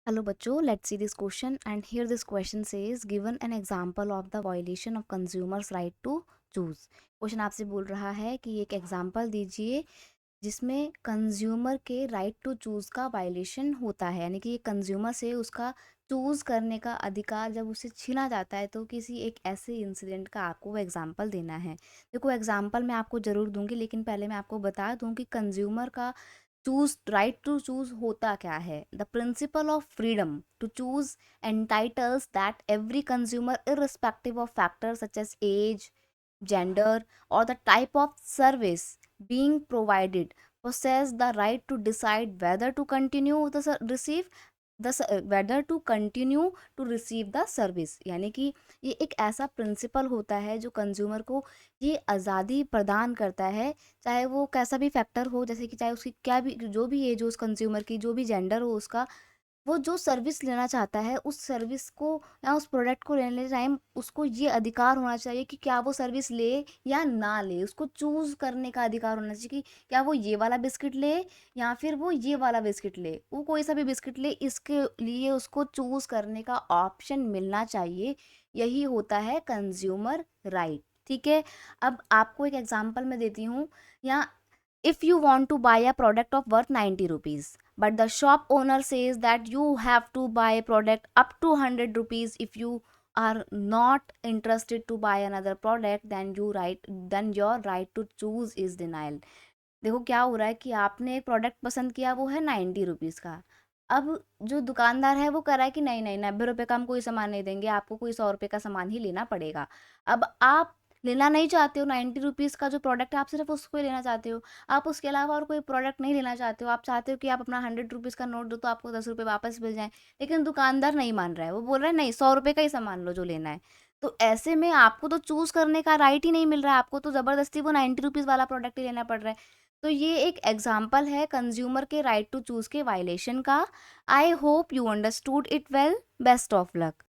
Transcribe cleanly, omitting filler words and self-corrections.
Hello बच्चों, let's see this question and here this question says given an example of the violation of consumers right to choose. Question आपसे बोल रहा है कि एक example दीजिए जिसमें कंज्यूमर के राइट टू चूज का वायलेशन होता है, यानी कि ये कंज्यूमर से उसका चूज करने का अधिकार जब उसे छीना जाता है, तो किसी एक ऐसे इंसिडेंट का आपको वो एग्जांपल देना है। देखो एग्जांपल मैं आपको जरूर दूंगी, लेकिन पहले मैं आपको बता दूं कि कंज्यूमर का चूज राइट टू चूज होता क्या है। The principle of freedom to choose entitles that every consumer irrespective of factors such as age, gender, or the type of service being provided possess the right to decide whether to continue the receive whether to continue to receive the service। यानी कि ये एक ऐसा principal होता है जो consumer को ये आज़ादी प्रदान करता है, चाहे वो कैसा भी फैक्टर हो, जैसे कि चाहे उसकी क्या भी जो भी एज हो, उस कंज्यूमर की जो भी जेंडर हो उसका, वो जो सर्विस लेना चाहता है उस सर्विस को या उस प्रोडक्ट को लेने टाइम उसको ये अधिकार होना चाहिए कि क्या वो सर्विस ले या ना ले। उसको चूज करने का अधिकार होना चाहिए कि क्या वो ये वाला बिस्किट ले या फिर वो ये वाला बिस्किट ले। वो कोई सा भी बिस्किट ले, इसके लिए उसको चूज करने का ऑप्शन मिलना चाहिए। यही होता है कंज्यूमर राइट। ठीक है, अब आपको एक एग्जांपल मैं देती हूँ। यहाँ if you want to buy a product of worth 90 rupees, but the shop owner says that you have to buy a product up to 100 rupees. If you are not interested to buy another product, then your right to choose is denial। देखो क्या हो रहा है कि आपने एक product पसंद किया, वो है 90 रुपीज़ का। अब जो दुकानदार है वो कह रहा है कि नहीं नहीं, 90 रुपये का हम कोई सामान नहीं देंगे, आपको कोई 100 रुपये का सामान ही लेना पड़ेगा। अब आप लेना नहीं चाहते हो 90 रुपीज़ का जो प्रोडक्ट है, आप सिर्फ उसको ही लेना चाहते हो। आप उसके अलावा और कोई प्रोडक्ट नहीं लेना चाहते हो। आप चाहते हो कि आप अपना 100 रुपीज़ का नोट दो तो आपको 10 रुपये वापस मिल जाए। लेकिन दुकानदार नहीं मान रहा है, वो बोल रहा है नहीं, 100 रुपये का ही सामान लो जो लेना है। तो ऐसे में आपको तो चूज करने का राइट ही नहीं मिल रहा है, आपको तो जबरदस्ती वो 90 रुपीज़ वाला प्रोडक्ट ही लेना पड़ रहा है। तो ये एक एग्जाम्पल है कंज्यूमर के राइट टू चूज के वायलेशन का। I hope you understood it well. Best of luck.